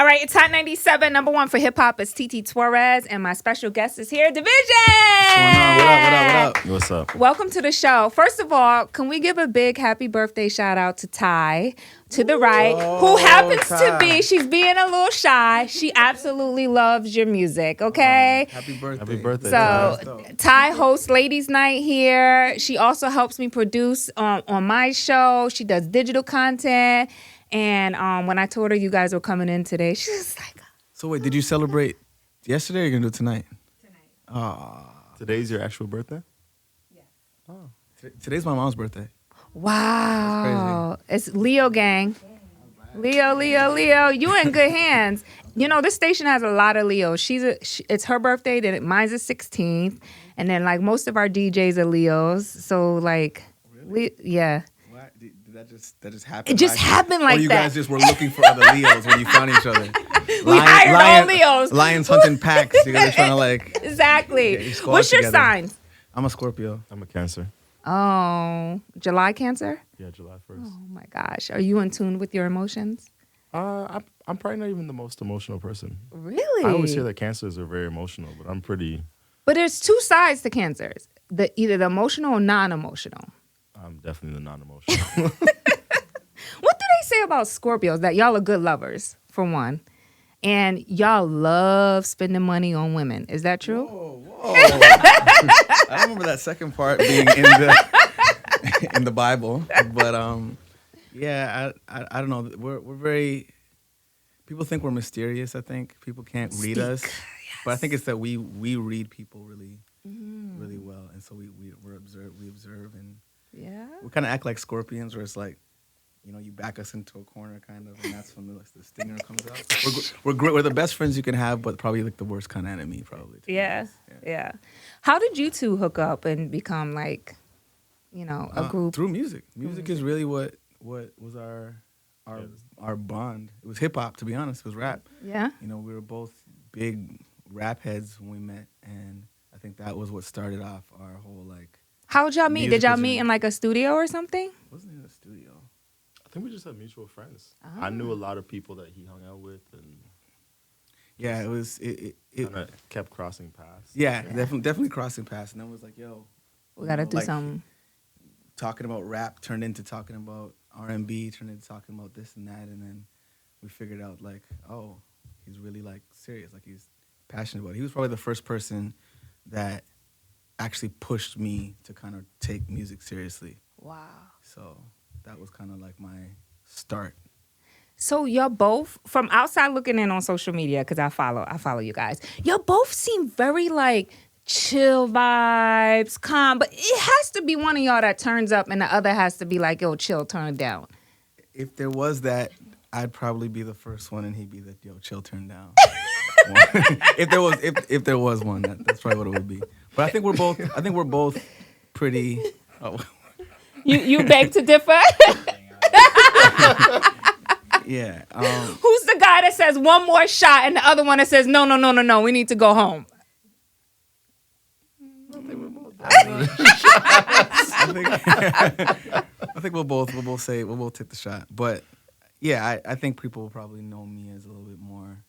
All right, it's Hot 97. Number one for hip hop is TT Torrez, and my special guest is here, Division. What's going on? What up? What's up? Welcome to the show. First of all, can we give a big happy birthday shout out to Ty to the right, who happens to be, she's being a little shy. She absolutely loves your music, okay? Happy birthday. Happy birthday. So Ty hosts Ladies Night here. She also helps me produce on my show. She does digital content. And when I told her you guys were coming in today, she was like... So wait, did you celebrate yesterday or are you going to do it tonight? Tonight. Today's your actual birthday? Yeah. Oh. Today's my mom's birthday. Wow. It's Leo gang. Leo. You in good hands. You know, this station has a lot of Leos. It's her birthday, then mine's the 16th. And then, like, most of our DJs are Leos. So, like, yeah. What? Did that just happen? It just happened like that. Or you guys just were looking for other Leos when you found each other? We hired all Leos. Lions hunting packs. You guys are trying to, like... Exactly. Squad What's your together. sign? I'm a Scorpio. I'm a Cancer. Oh, July Cancer? Yeah, July 1st. Oh, my gosh. Are you in tune with your emotions? I'm probably not even the most emotional person. Really? I always hear that Cancers are very emotional, but I'm pretty... But there's two sides to cancers. Either the emotional or non-emotional. I'm definitely the non-emotional. What do they say about Scorpios? That y'all are good lovers, for one. And y'all love spending money on women. Is that true? Whoa. I don't remember that second part being in the Bible. But yeah, I don't know. We're very... People think we're mysterious, I think. People can't read us. Yes. But I think it's that we read people really well. And so we observe and Yeah. we kind of act like scorpions where it's like, you know, you back us into a corner kind of, and that's when the stinger comes out. We're the best friends you can have, but probably like the worst kind of enemy, probably. Yeah. How did you two hook up and become like, you know, a group? Through music. Music is really what was our bond. It was hip hop, to be honest. It was rap. Yeah. You know, we were both big rap heads when we met, and I think that was what started off our whole like. How'd y'all meet? Did y'all musical meet journey. in like a studio or something? It wasn't in a studio. I think we just had mutual friends. I knew a lot of people that he hung out with and Yeah, it was. It kind of kept crossing paths. yeah, definitely crossing paths, and then was like, yo, We gotta do like, something. talking about rap turned into talking about R&B, turned into talking about this and that, and then we figured out like, oh, he's really like serious, like he's passionate about it. He was probably the first person that actually pushed me to kind of take music seriously. Wow. So that was kind of like my start. So y'all both, from outside looking in on social media, because I follow you guys. Y'all both seem very like chill vibes, calm, but it has to be one of y'all that turns up and the other has to be like, yo, chill, turn down. If there was that, I'd probably be the first one, and he'd be the yo, chill, turn down. if there was one, that's probably what it would be. But I think we're both pretty. Oh. You beg to differ? Yeah. Who's the guy that says one more shot and the other one that says no, we need to go home? I think we'll both take the shot. But yeah, I think people will probably know me as a little bit more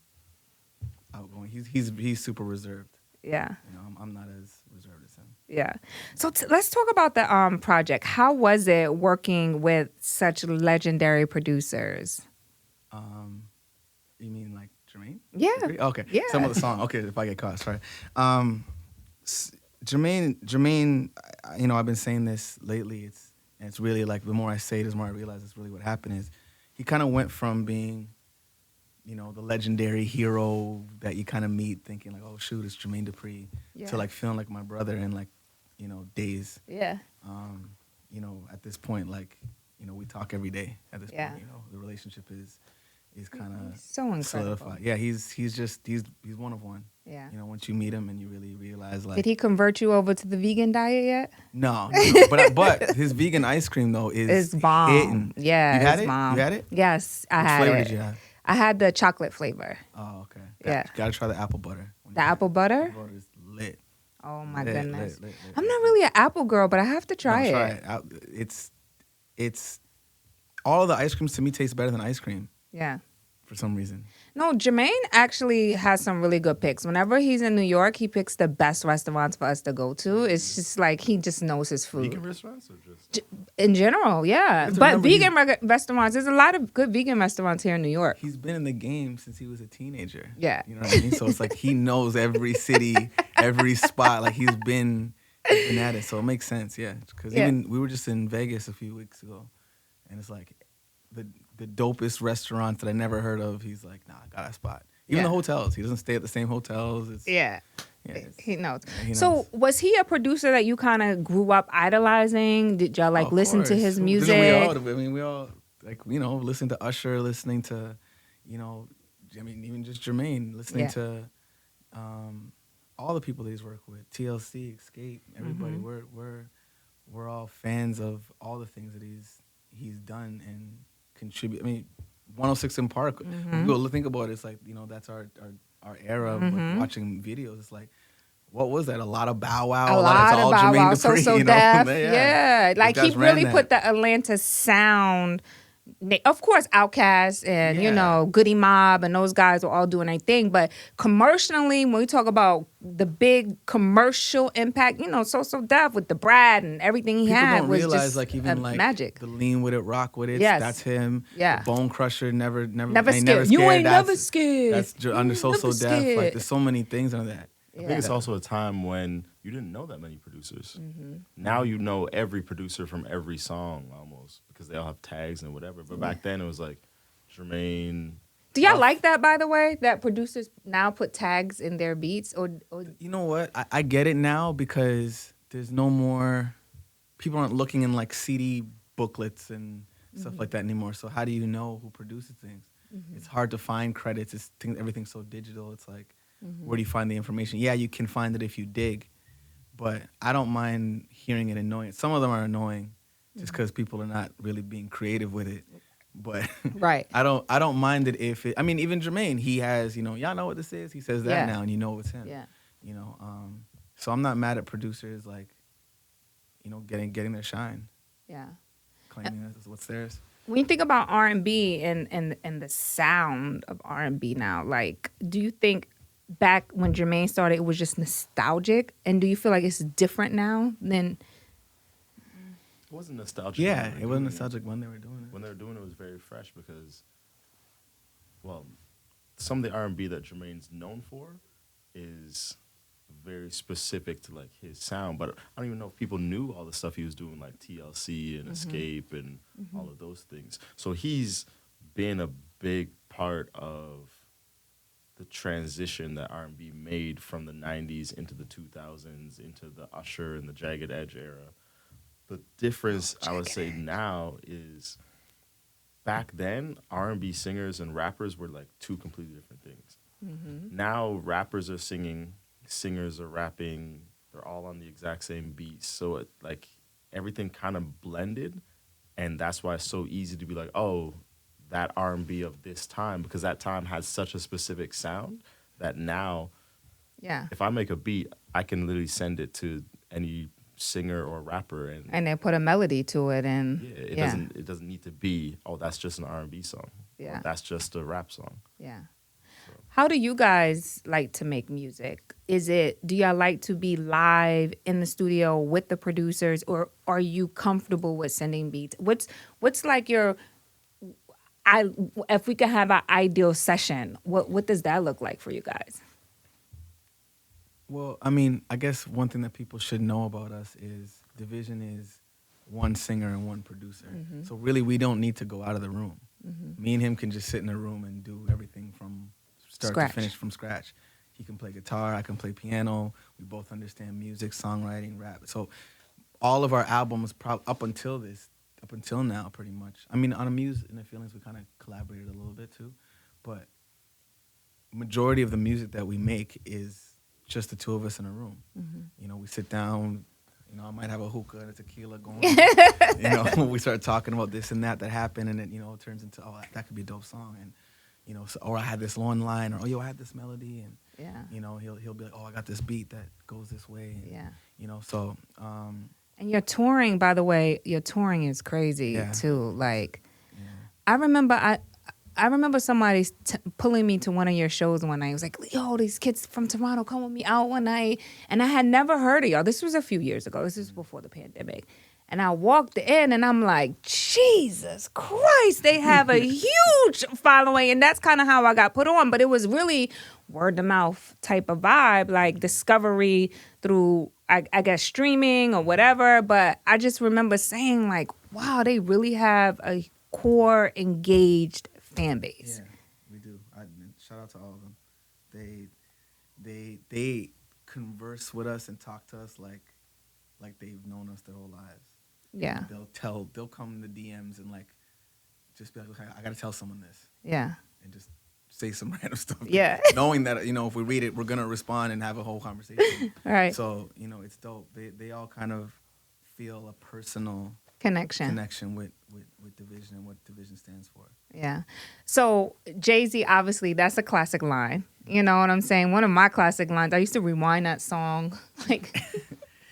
outgoing. He's super reserved. Yeah. You know, I'm not as reserved as him. Yeah. So let's talk about the project. How was it working with such legendary producers? You mean like Jermaine? Yeah. Dupri? Okay. Yeah. Some of the song. Okay, if I get caught, sorry. Jermaine, you know, I've been saying this lately. It's really like the more I say it, the more I realize it's really what happened is he kind of went from being, you know, the legendary hero that you kind of meet thinking like, oh shoot, it's Jermaine Dupri, to like feeling like my brother in like, you know, days. Yeah. You know, at this point, like, you know, we talk every day at this point, you know, the relationship is kind of So incredible. solidified. Yeah, he's one of one. Yeah. You know, once you meet him and you really realize like. Did he convert you over to the vegan diet yet? No. But his vegan ice cream though is bomb. hitting. Yeah, You had it's it? bomb. You had it? Yes, I Which had flavor it. did you have? I had the chocolate flavor. Oh, okay. Yeah. Gotta try the apple butter. The apple butter? Apple butter is lit. Oh my Lit, goodness. lit. I'm not really an apple girl, but I have to try No, it. Try it. It's all of the ice creams to me taste better than ice cream. Yeah. for some reason. No, Jermaine actually has some really good picks. Whenever he's in New York, he picks the best restaurants for us to go to. It's just like he just knows his food. Vegan restaurants or just? In general, yeah. to But remember vegan restaurants, there's a lot of good vegan restaurants here in New York. He's been in the game since he was a teenager. Yeah. You know what I mean? So it's like he knows every city, every spot. Like he's been at it. So it makes sense, yeah. Because even we were just in Vegas a few weeks ago, and it's like the dopest restaurants that I never heard of. He's like, nah, I got a spot. Even the hotels. He doesn't stay at the same hotels. He knows. He So knows. was he a producer that you kind of grew up idolizing? Did y'all like listen to his music? We all like, you know, listen to Usher, listening to, you know, I mean, even just Jermaine, listening to all the people that he's worked with, TLC, Escape, everybody. We're all fans of all the things that he's done and contribute. I mean, 106 in Park. When we go think about it, it's like, you know, that's our era of like, watching videos. It's like, what was that? A lot of Bow Wow. A lot of Bow Wow. Dupree, So you know? Def. Yeah. Like he These guys ran really that. put the Atlanta sound. Of course, Outkast and you Yeah. know Goody Mob and those guys were all doing their thing. But commercially, when we talk about the big commercial impact, you know, So Def with the Brad and everything he People had don't was realize just like even like magic. the Lean With It, Rock With It. Yes. That's him. Yeah. The Bone Crusher, never Never ain't scared. You ain't That's- never scared. That's under So Never Def. Like scared. there's so many things under that. I think it's also a time when you didn't know that many producers. Now you know every producer from every song almost because they all have tags and whatever. But back then it was like Jermaine. Do y'all like that, by the way, that producers now put tags in their beats? Or You know what? I get it now because there's no more. People aren't looking in like CD booklets and stuff like that anymore. So how do you know who produces things? It's hard to find credits. Everything's so digital. It's like, where do you find the information? Yeah, you can find it if you dig, but I don't mind hearing it annoying. Some of them are annoying, just because people are not really being creative with it. But right. I don't mind it if it. I mean, even Jermaine, he has, you know, y'all know what this is. He says that now, and you know it's him. Yeah. You know, so I'm not mad at producers like, you know, getting their shine, Yeah. claiming that's what's theirs. When you think about R&B and the sound of R&B now, like, do you think back when Jermaine started, it was just nostalgic? And do you feel like it's different now than... It wasn't nostalgic. Yeah, when they it were wasn't doing nostalgic when they were doing it. When they were doing it, it was very fresh because, well, some of the R&B that Jermaine's known for is very specific to like his sound. But I don't even know if people knew all the stuff he was doing, like TLC and Escape and all of those things. So he's been a big part of the transition that R&B made from the 90s into the 2000s, into the Usher and the Jagged Edge era. The difference, I would say, now is back then, R&B singers and rappers were like two completely different things. Now, rappers are singing, singers are rapping, they're all on the exact same beats. So, it, like, everything kind of blended, and that's why it's so easy to be like, oh, that R&B of this time, because that time has such a specific sound that now, if I make a beat, I can literally send it to any singer or rapper and they put a melody to it and it doesn't need to be, oh, that's just an R&B song. Yeah. Or that's just a rap song. Yeah. How do you guys like to make music? Do y'all like to be live in the studio with the producers, or are you comfortable with sending beats? What's like if we could have an ideal session, what does that look like for you guys? Well, I mean, I guess one thing that people should know about us is Division is one singer and one producer. So really, we don't need to go out of the room. Me and him can just sit in a room and do everything from start Scratch. to finish from scratch. He can play guitar, I can play piano. We both understand music, songwriting, rap. So all of our albums, up until now, pretty much. I mean, on Amuse and the Feelings, we kind of collaborated a little bit too, but majority of the music that we make is just the two of us in a room. You know, we sit down, you know, I might have a hookah and a tequila going. You know, we start talking about this and that happened, and it, you know, it turns into, oh, that could be a dope song. And, you know, so, or I had this one line, or, oh, yo, I had this melody. And, you know, he'll be like, oh, I got this beat that goes this way. And, you know, so. And your touring, by the way, your touring is crazy too. Like, I remember I remember somebody pulling me to one of your shows one night. It was like, yo, these kids from Toronto come with me out one night. And I had never heard of y'all. This was a few years ago. This was before the pandemic. And I walked in and I'm like, Jesus Christ, they have a huge following. And that's kind of how I got put on. But it was really word of mouth type of vibe, like discovery through, I guess, streaming or whatever. But I just remember saying like, wow, they really have a core engaged fan base. Yeah, we do. Shout out to all of them. They converse with us and talk to us like they've known us their whole lives. Yeah. They'll come in the DMs and like just be like, okay, I gotta tell someone this. Yeah. And just say some random stuff. Yeah. Knowing that, if we read it, we're gonna respond and have a whole conversation. Right. So, it's dope. They all kind of feel a personal connection with Division and what Division stands for. Yeah. So Jay-Z, obviously, that's a classic line. You know what I'm saying? One of my classic lines. I used to rewind that song like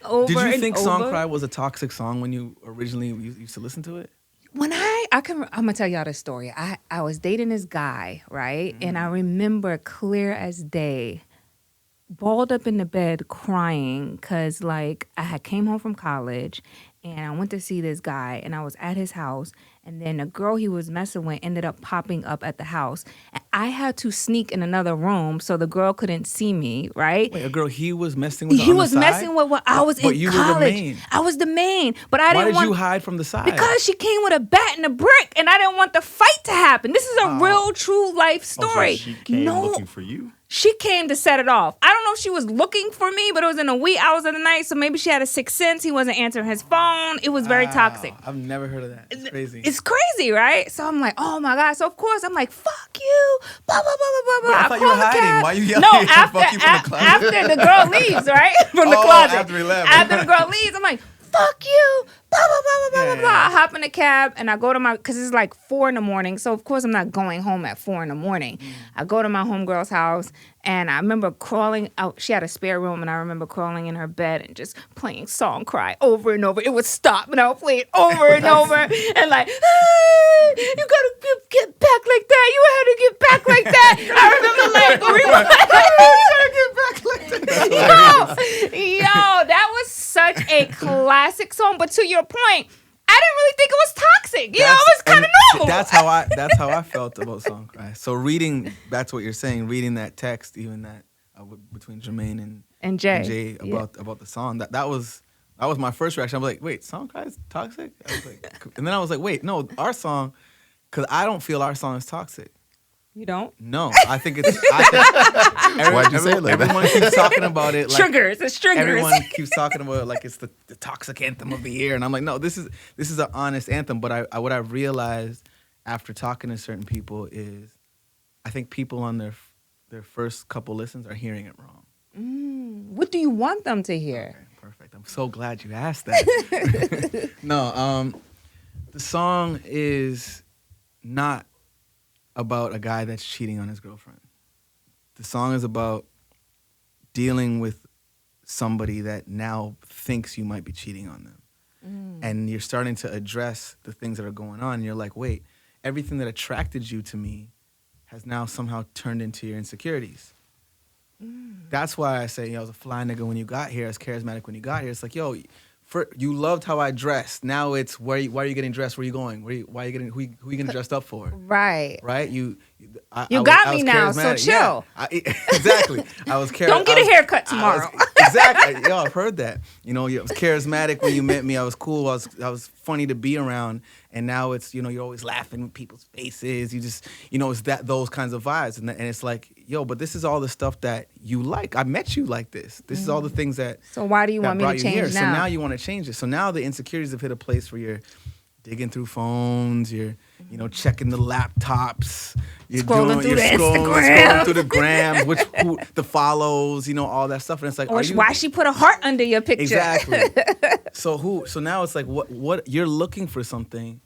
over Did you and think over. Song Cry was a toxic song when you originally used to listen to it? When I'm gonna tell y'all this story. I was dating this guy, right? And I remember clear as day, balled up in the bed crying because like I had came home from college and I went to see this guy and I was at his house and then the girl he was messing with ended up popping up at the house. And I had to sneak in another room so the girl couldn't see me, right? Wait, a girl he was messing with He on was the side? messing with when I was But in you were the college. main. I was the main. But I Why didn't did want you hide from the side? because she came with a bat and a brick, and I didn't want the fight to happen. This is a real, true life story. Oh, so she came looking for you? She came to set it off. I don't know if she was looking for me, but it was in the wee hours of the night, so maybe she had a sixth sense. He wasn't answering his phone. It was very toxic. I've never heard of that. It's crazy. It's crazy, right? So I'm like, oh my God. So of course I'm like, fuck you. Blah, blah, blah, blah, blah, blah. I thought you were call the hiding. cab. Why you yelling? No, after, Fuck you from the closet? after the girl leaves, right? From the Oh, closet. after he left. After the girl leaves, I'm like, fuck you. Blah, blah, blah, blah, blah, Yeah, blah. yeah. I hop in the cab and I go to because it's like 4 a.m. So of course I'm not going home at 4 a.m. I go to my homegirl's house and I remember crawling out. She had a spare room and I remember crawling in her bed and just playing Song Cry over and over. It would stop and I would play it over and over and like, hey, you gotta get back like that. You had to get back like that. I remember like, yo, that was such a classic song. But to your point, I didn't really think it was toxic. You know, it was kind of normal. That's how I felt about Song Cry. So reading, back to what you're saying, reading that text, even that between Jermaine and Jay about the song, that was my first reaction. I was like, wait, Song Cry is toxic? I was like, and then I was like, wait, no, our song, because I don't feel our song is toxic. You don't? No, I think it's. Why'd you say it like that? Everyone keeps talking about it. Like, Triggers. It's triggers. everyone keeps talking about it like it's the toxic anthem of the year, and I'm like, no, this is an honest anthem. But what I realized after talking to certain people is, I think people on their first couple listens are hearing it wrong. What do you want them to hear? Okay, perfect. I'm so glad you asked that. No, the song is not about a guy that's cheating on his girlfriend. The song is about dealing with somebody that now thinks you might be cheating on them. And you're starting to address the things that are going on. And you're like, wait, everything that attracted you to me has now somehow turned into your insecurities. That's why I say, I was a fly nigga when you got here, I was charismatic when you got here. It's like, yo, you loved how I dressed. Now it's why are you getting dressed? Where are you going? Why are you getting? Who you getting dressed up for? Right. Right. You got me now, so charismatic. chill. Yeah, exactly. I was charismatic. Don't get a haircut tomorrow. Exactly. Yo, I've heard that. I was charismatic when you met me. I was cool. I was funny to be around. And now it's, you're always laughing in people's faces. You just, it's those kinds of vibes. And it's like, yo, but this is all the stuff that you like. I met you like this. This is all the things that. So why do you want me to brought you change here. now? So now you want to change it. So now the insecurities have hit a place where you're digging through phones. You're, checking the laptops. You're Scrolling through the scrolling through the grams, the follows, all that stuff. And it's like, Or why she put a heart under your picture? Exactly. So now it's like, what you're looking for something.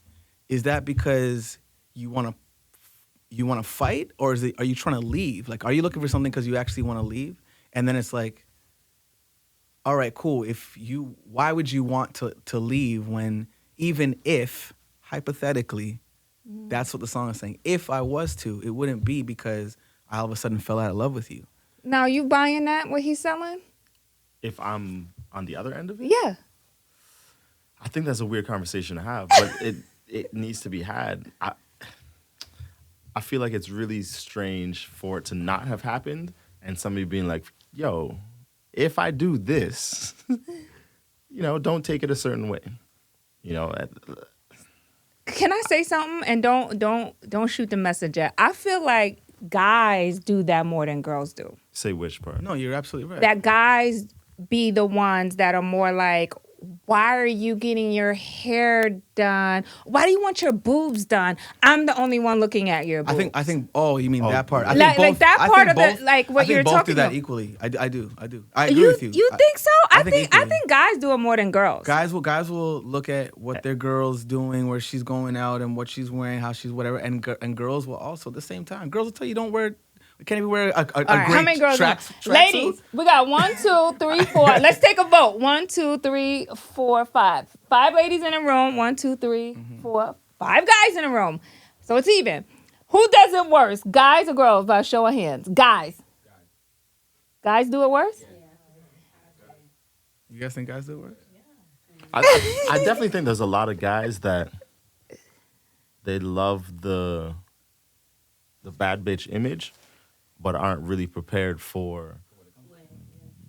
Is that because you want to fight, or are you trying to leave? Like, are you looking for something because you actually want to leave? And then it's like, all right, cool. Why would you want to leave when, even if hypothetically That's what the song is saying. If I was to, it wouldn't be because I all of a sudden fell out of love with you. Now, you buying that, what he's selling? If I'm on the other end of it, Yeah. I think that's a weird conversation to have, but it needs to be had. I feel like it's really strange for it to not have happened and somebody being like, yo, if I do this, don't take it a certain way. Can I say something? And don't shoot the messenger. I feel like guys do that more than girls do. Say which part? No, you're absolutely right. That guys be the ones that are more like, why are you getting your hair done? Why do you want your boobs done? I'm the only one looking at your boobs. I think. Oh, you mean that part? I like, think both, like that I part think of both, the like what I think you're both talking do that about. equally. I do. I agree with you. You think so? I think equally. guys do it more than girls. Guys will look at what their girl's doing, where she's going out, and what she's wearing, how she's whatever, and girls will also at the same time. Girls will tell you don't wear. We can't even wear a great how many girls? track Ladies, suit. we got 1, 2, 3, 4. Let's take a vote. 1, 2, 3, 4, 5. 5 ladies in a room. 1, 2, 3, 4, 5 guys in a room. So it's even. Who does it worse, guys or girls? By a show of hands, guys. Guys do it worse. You guys think guys do it worse? I definitely think there's a lot of guys that they love the bad bitch image, but aren't really prepared for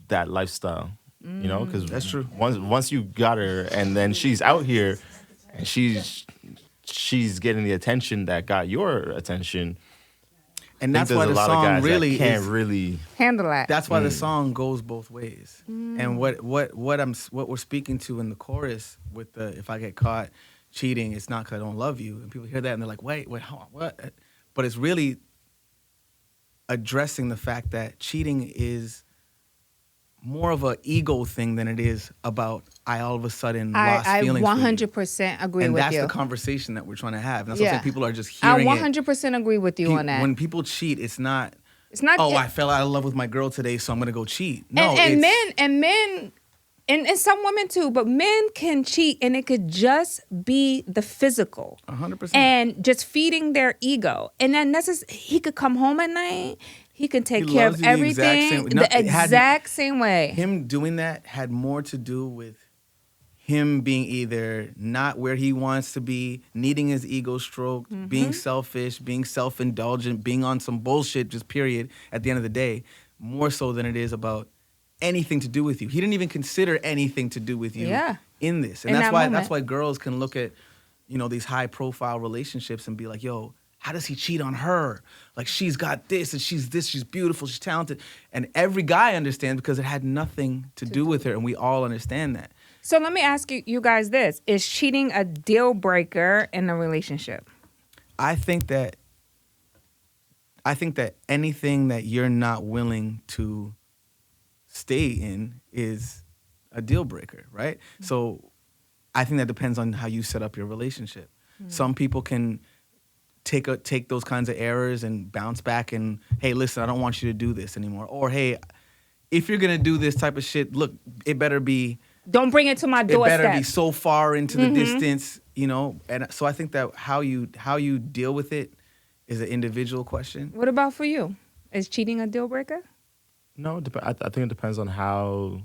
that lifestyle. Because That's true. Once you got her, and then she's out here, and she's getting the attention that got your attention. And that's why there's the a lot of song guys really that can't is, really handle that. That's why the song goes both ways. And what we're speaking to in the chorus with the if I get caught cheating, it's not because I don't love you. And people hear that and they're like, wait, hold on, what? But it's really addressing the fact that cheating is more of an ego thing than it is about I all of a sudden lost feelings for you. I 100% agree And with that's you. the conversation that we're trying to have. And that's what I'm saying. People are just I hearing 100% agree with you on that. When people cheat, it's not, Oh, I fell out of love with my girl today, so I'm going to go cheat. No, and men, and some women too, but men can cheat and it could just be the physical. 100%. And just feeding their ego. And then he could come home at night. He can take care of everything the exact same way. Him doing that had more to do with him being either not where he wants to be, needing his ego stroked, being selfish, being self-indulgent, being on some bullshit, just period, at the end of the day, more so than it is about anything to do with you. He didn't even consider anything to do with you in this. And that's why girls can look at, these high-profile relationships and be like, yo, how does he cheat on her? Like, she's got this, and she's beautiful, she's talented. And every guy understands because it had nothing to do with her, and we all understand that. So let me ask you guys this. Is cheating a deal breaker in a relationship? I think that anything that you're not willing to stay in is a deal breaker, right? Mm-hmm. So I think that depends on how you set up your relationship. Mm-hmm. Some people can take those kinds of errors and bounce back and, hey, listen, I don't want you to do this anymore. Or, hey, if you're going to do this type of shit, look, it better be... Don't bring it to my doorstep. It better be so far into the distance, And so I think that how you deal with it is an individual question. What about for you? Is cheating a deal breaker? No, I think it depends on how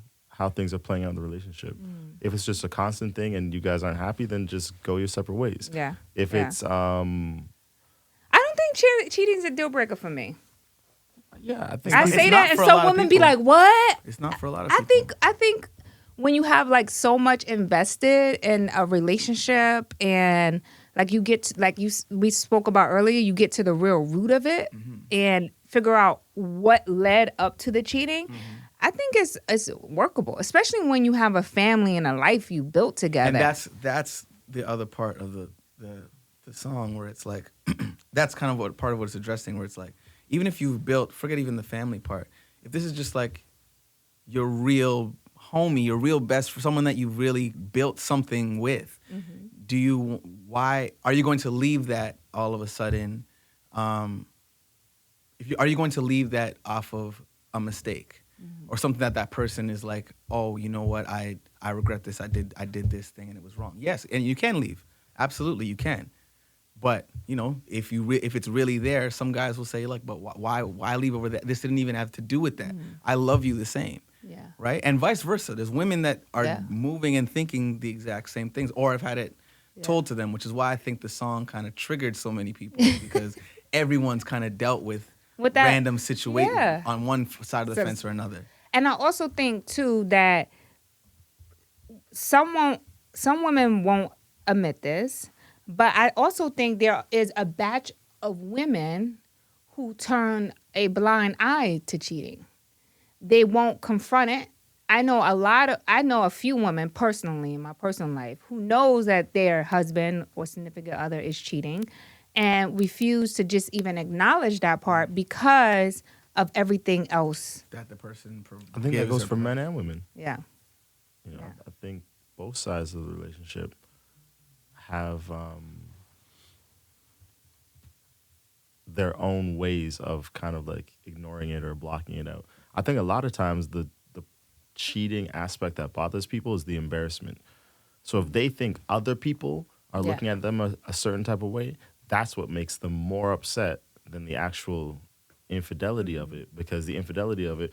things are playing out in the relationship. If it's just a constant thing and you guys aren't happy, then just go your separate ways. Yeah. If it's... I don't think cheating's a deal breaker for me. Yeah, I think... I say that and some women be like, what? It's not for a lot of people. I think when you have like so much invested in a relationship and like you get to, we spoke about earlier, you get to the real root of it and figure out what led up to the cheating. I think it's workable, especially when you have a family and a life you built together. And that's the other part of the song where it's like that's kind of part of what it's addressing, where it's like, even if you've built, forget even the family part, if this is just like your real homie, your real best, for someone that you really built something with, why are you going to leave that all of a sudden? Are you going to leave that off of a mistake or something that person is like, oh, you know what, I regret this, I did this thing and it was wrong. Yes, and you can leave, absolutely you can, But you know, if it's really there, some guys will say like, but why leave over that? This didn't even have to do with that. I love you the same. Yeah. Right? And vice versa. There's women that are Yeah. moving and thinking the exact same things, or have had it told to them, which is why I think the song kind of triggered so many people because everyone's kind of dealt with that random situation yeah. on one side of the fence or another. And I also think too that some women won't admit this, but I also think there is a batch of women who turn a blind eye to cheating. They won't confront it. I know a few women personally in my personal life who knows that their husband or significant other is cheating and refuse to just even acknowledge that part because of everything else. That the person. I think that goes for men and women. Yeah. You know, I think both sides of the relationship have their own ways of kind of like ignoring it or blocking it out. I think a lot of times the cheating aspect that bothers people is the embarrassment. So if they think other people are looking at them a certain type of way, that's what makes them more upset than the actual infidelity of it, because the infidelity of it,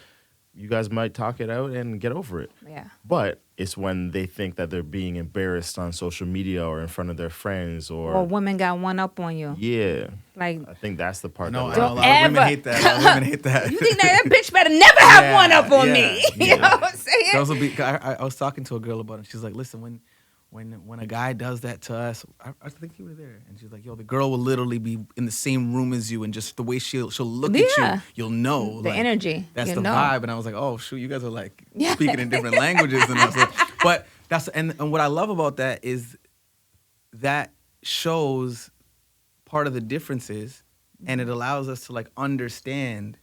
you guys might talk it out and get over it. Yeah. But it's when they think that they're being embarrassed on social media or in front of their friends Or women got one up on you. Yeah. Like, I think that's the part No, that a lot of women hate that. A lot of women hate that. you think that bitch better never have one up on me. Yeah. You know what I'm saying? Girls will be. I was talking to a girl about it. She's like, listen, when a guy does that to us, I think you were there, and she's like, yo, the girl will literally be in the same room as you, and just the way she'll look at you, you'll know the energy. That's the know. vibe. And I was like, oh shoot, you guys are like speaking in different languages, and I was like, but that's and what I love about that is that shows part of the differences, and it allows us to like understand.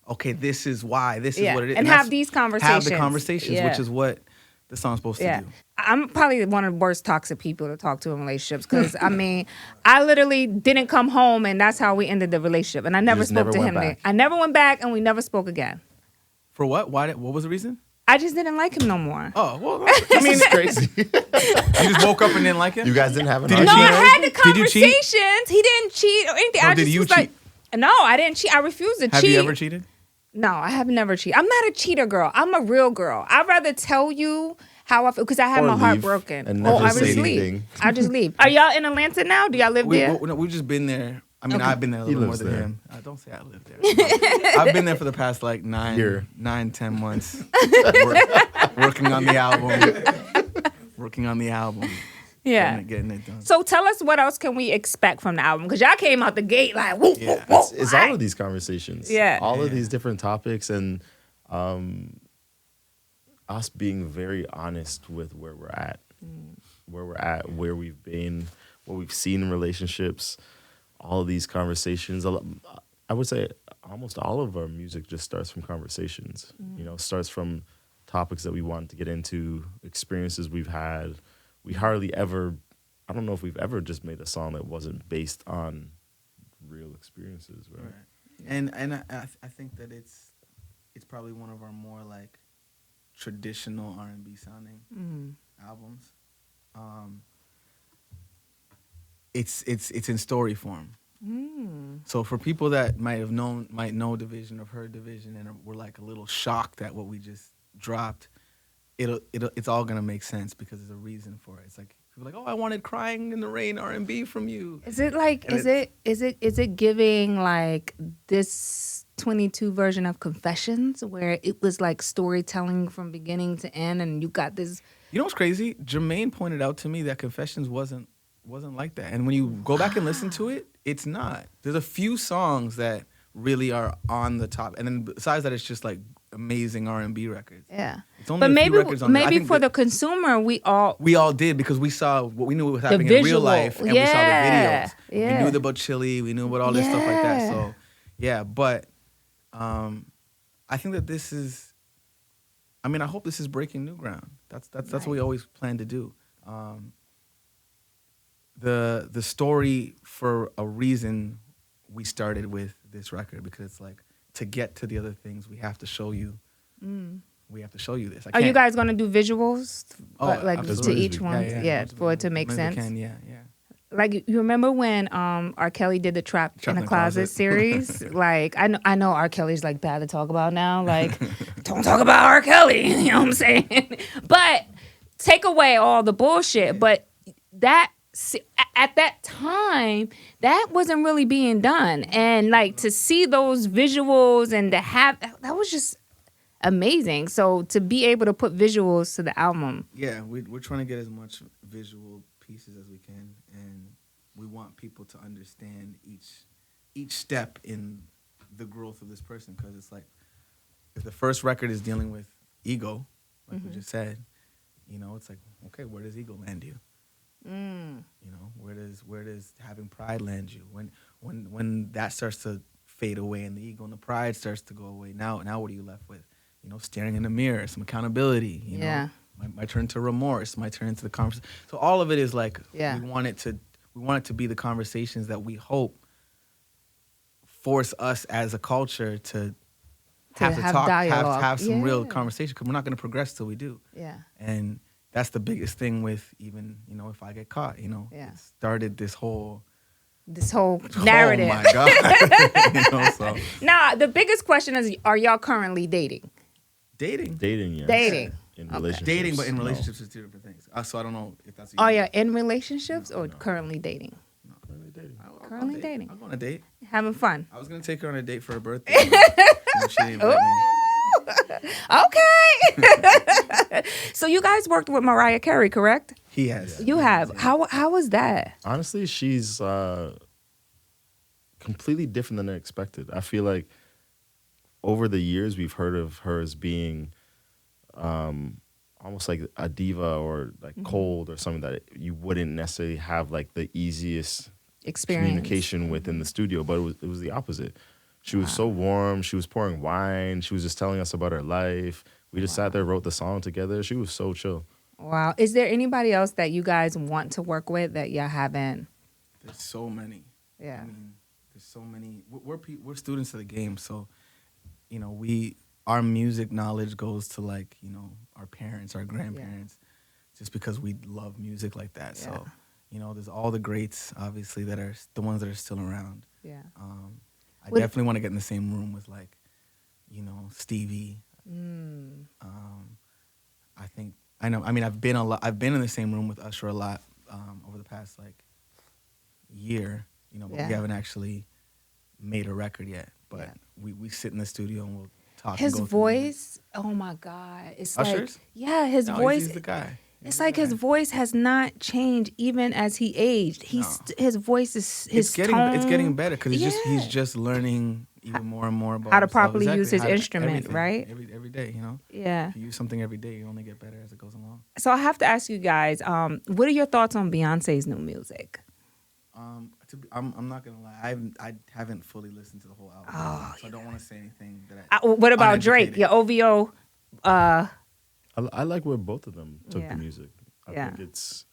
Okay, this is why. This is what it is, and have these conversations. Have the conversations, which is what the song's supposed to do. I'm probably one of the worst toxic people to talk to in relationships because, I mean, I literally didn't come home and that's how we ended the relationship. And I never spoke to him. I never went back and we never spoke again. For what? Why? What was the reason? I just didn't like him no more. Oh, well, I mean, it's crazy. You just woke up and didn't like him? You guys didn't have an No, argument? I had the Did you cheat? conversations. He didn't cheat or anything. No, I did just you was cheat? like, no, I didn't cheat. I refused to cheat. Have you ever cheated? No, I have never cheated. I'm not a cheater girl. I'm a real girl. I'd rather tell you how I feel because I had Or my heart leave broken. and never I say just leave. anything. I just leave. Are y'all in Atlanta now? Do y'all live there? We've just been there. I mean, Okay. I've been there a little more lives than there. him. Don't say I live there. I've been there for the past like 9-10 months. Working on the album. Working on the album. Yeah. Getting it done. So tell us what else can we expect from the album? Because y'all came out the gate like, whoop, whoop, whoop. It's all of these conversations. Yeah. All of these different topics and us being very honest with where we're at. Where we've been, what we've seen in relationships, all of these conversations. I would say almost all of our music just starts from conversations. You know, starts from topics that we want to get into, experiences we've had. We hardly ever, I don't know if we've ever just made a song that wasn't based on real experiences, right? And I think that it's probably one of our more like traditional R&B sounding albums. It's in story form. So for people that might know Division or heard Division and were like a little shocked at what we just dropped, it's all gonna make sense because there's a reason for it. It's like people are like, oh, I wanted Crying in the Rain R&B from you. Is it like And is it giving like this 22 version of Confessions where it was like storytelling from beginning to end and you got this? You know what's crazy? Jermaine pointed out to me that Confessions wasn't like that. And when you go back and listen to it, it's not. There's a few songs that really are on the top. And then besides that, it's just like amazing R&B records. Yeah. It's only But a few maybe records on there. I maybe think for that the consumer, we all did because we saw what we knew was happening in real visual. life and we saw the videos. Yeah. We knew about Chili, we knew about all this stuff like that. So yeah, but I think that this is, I mean, I hope this is breaking new ground. That's what we always plan to do. The story, for a reason, we started with this record because it's like, to get to the other things, we have to show you. We have to show you this. Are you guys gonna do visuals, Oh, like to absolutely. each one? Yeah, for it to make sense. Yeah. like you remember when R. Kelly did the Trap in the Closet series? Like I know R. Kelly's like bad to talk about now. Like don't talk about R. Kelly. You know what I'm saying? But take away all the bullshit. But that at that time, that wasn't really being done. And like to see those visuals and to have that was just amazing. So to be able to put visuals to the album. Yeah, we're trying to get as much visual pieces as we can, and we want people to understand each step in the growth of this person, because it's like if the first record is dealing with ego, like we just said, you know, it's like, okay, where does ego land you? You know, where does having pride land you? When that starts to fade away and the ego and the pride starts to go away, now what are you left with? You know, staring in the mirror, some accountability, you know, my turn to remorse, my turn to the conversation. So all of it is like, we want it to be the conversations that we hope force us as a culture to have to talk, have some real conversation, because we're not going to progress till we do. Yeah. And that's the biggest thing with even, you know, If I Get Caught, you know, it started this whole narrative. Oh my God. You know, so. Now, the biggest question is, are y'all currently dating? Dating, yes. Dating. In relationships. Dating, but in relationships is two different things. So I don't know if that's. Oh yeah, in relationships or currently dating? No, currently dating. Currently dating. I'll go on a date. Having fun. I was gonna take her on a date for her birthday. She didn't invite me. Okay. So you guys worked with Mariah Carey, correct? He has. You have. How was that? Honestly, she's completely different than I expected. I feel like over the years we've heard of her as being almost like a diva or like cold or something that you wouldn't necessarily have like the easiest communication with in the studio, but it was the opposite. She was so warm. She was pouring wine. She was just telling us about her life. We just sat there, wrote the song together. She was so chill. Wow. Is there anybody else that you guys want to work with that y'all haven't? There's so many. Yeah. I mean, there's so many. We're students of the game, so you know, our music knowledge goes to like, you know, our parents, our grandparents, just because we love music like that. Yeah. So, you know, there's all the greats, obviously, that are the ones that are still around. Yeah. I definitely want to get in the same room with like, you know, Stevie. I've been in the same room with Usher a lot over the past like year, you know, but we haven't actually made a record yet. But we sit in the studio and we'll talk. His voice, oh my God, it's Usher's? Like his voice. He's the guy. It's like his voice has not changed even as he aged. His voice is tone. It's getting better because he's just learning even more and more about how to properly use his instrument, right? Every day, you know. Yeah. If you use something every day, you only get better as it goes along. So I have to ask you guys, what are your thoughts on Beyonce's new music? I'm not gonna lie. I haven't fully listened to the whole album, so I don't want to say anything that. What about Drake? Your OVO. I like where both of them took the music. I think it's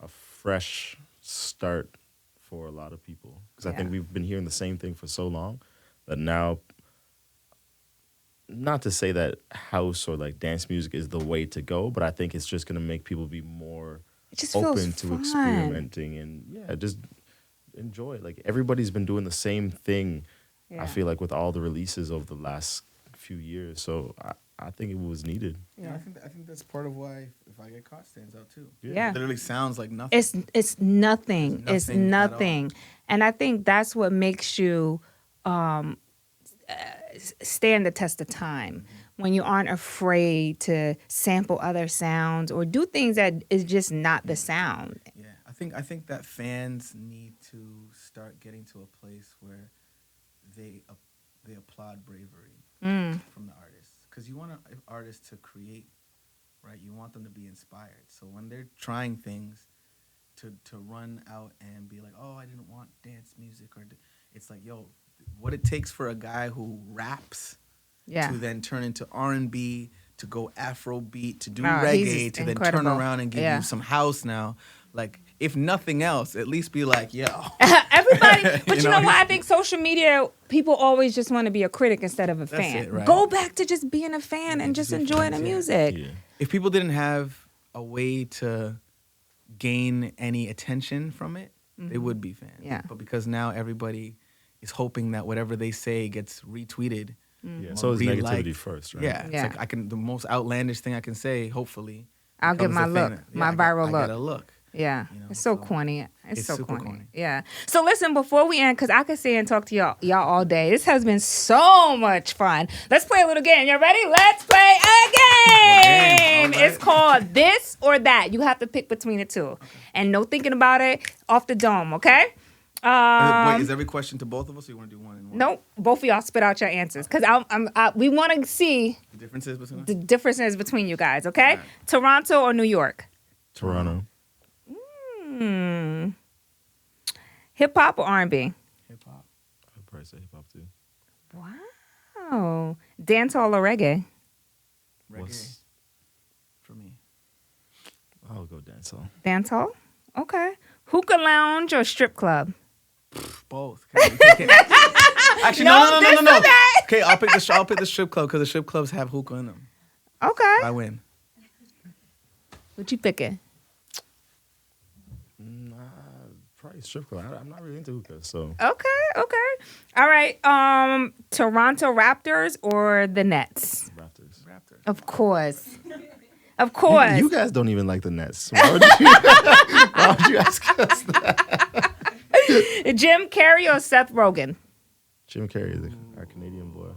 a fresh start for a lot of people, because I think we've been hearing the same thing for so long that now, not to say that house or like dance music is the way to go, but I think it's just going to make people be more open to experimenting and just enjoy it. Like everybody's been doing the same thing. I feel like with all the releases over the last few years, so I think it was needed. Yeah, I think that's part of why If I Get Caught stands out too. Yeah. It literally sounds like nothing. It's nothing. It's nothing. And I think that's what makes you stand the test of time, when you aren't afraid to sample other sounds or do things that is just not the sound. Yeah, I think that fans need to start getting to a place where they applaud bravery from the artists. Because you want an artist to create, right? You want them to be inspired. So when they're trying things to run out and be like, oh, I didn't want dance music, it's like, yo, what it takes for a guy who raps to then turn into R&B, to go Afrobeat, to do reggae, to then turn around and give you some house now. Like, if nothing else, at least be like, yo. Everybody, but you know what? I think social media, people always just want to be a critic instead of a fan. It, right? Go back to just being a fan and just enjoy the music. Yeah. If people didn't have a way to gain any attention from it, They would be fans. Yeah. But because now everybody is hoping that whatever they say gets retweeted. Yeah, or so it's negativity re-liked. first, right? Yeah. Yeah. It's like the most outlandish thing I can say, hopefully. I'll get becomes my the thing look, that- my I viral get, look. I get a look. Yeah, You know, it's so so corny. It's so super corny. corny. Yeah. So listen, before we end, because I could stay and talk to y'all all day. This has been so much fun. Let's play a little game. You ready? Let's play a game. All right. It's called This or That. You have to pick between the two, and no thinking about it. Off the dome, okay? Wait, is every question to both of us, or you want to do one and one? Nope. Both of y'all spit out your answers, because we want to see The differences between us? the differences between you guys. Okay? All right. Toronto or New York? Toronto. Hip hop or R&B? Hip hop. I'd probably say hip hop too. Wow. Dancehall or reggae? Reggae. What's- For me. I'll go dancehall. Dancehall? Okay. Hookah lounge or strip club? Both. Actually, no. this or that. Okay, I'll pick the strip club because the strip clubs have hookah in them. Okay. I win. What you picking? Probably strip club. I'm not really into hookah, so Okay. All right. Toronto Raptors or the Nets? Raptors. Of course. Of course. You guys don't even like the Nets. Why would you ask us that? Jim Carrey or Seth Rogen? Jim Carrey, our Canadian boy.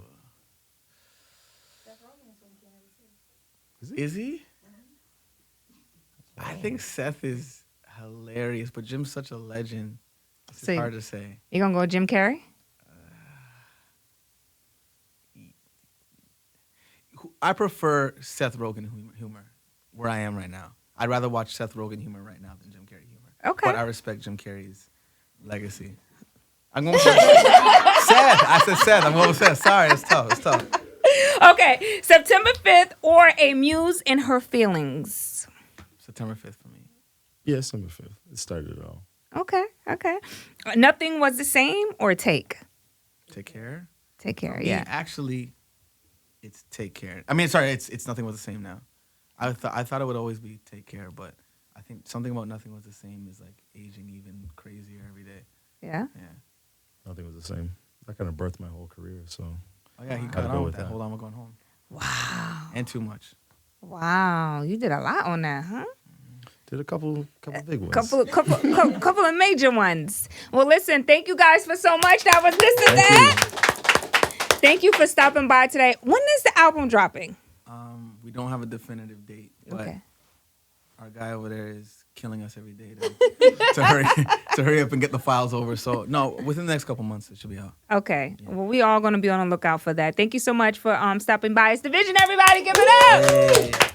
Is he? I think Seth is hilarious, but Jim's such a legend. It's So you- hard to say. You gonna go with Jim Carrey? I prefer Seth Rogen humor where I am right now. I'd rather watch Seth Rogen humor right now than Jim Carrey humor. Okay. But I respect Jim Carrey's legacy. I'm going with Seth. I said Seth. I'm going with Seth. Sorry, it's tough. Okay. September 5th or A Muse in Her Feelings? September 5th for me. Yeah, December 5th. It started it all. Okay. Nothing Was the Same or Take? Take care. Take Care, For me, yeah. actually, it's Take Care. I mean, sorry, it's Nothing Was the Same now. I thought it would always be Take Care, but I think something about Nothing Was the Same is like aging even crazier every day. Yeah. Yeah. Nothing was the same. That kind of birthed my whole career, so Oh yeah, he Gotta got go on with with that. that. Hold on, we're going home. Wow. And too much. Wow. You did a lot on that, huh? did a couple big ones. Couple of major ones. Well, listen, thank you guys for so much. That was This and That. Thank you for stopping by today. When is the album dropping? We don't have a definitive date, but Okay. our guy over there is killing us every day to hurry up and get the files over. So no, within the next couple months it should be out. Okay. Well, we all going to be on the lookout for that. Thank you so much for stopping by. It's Division, everybody. Give it up. Hey.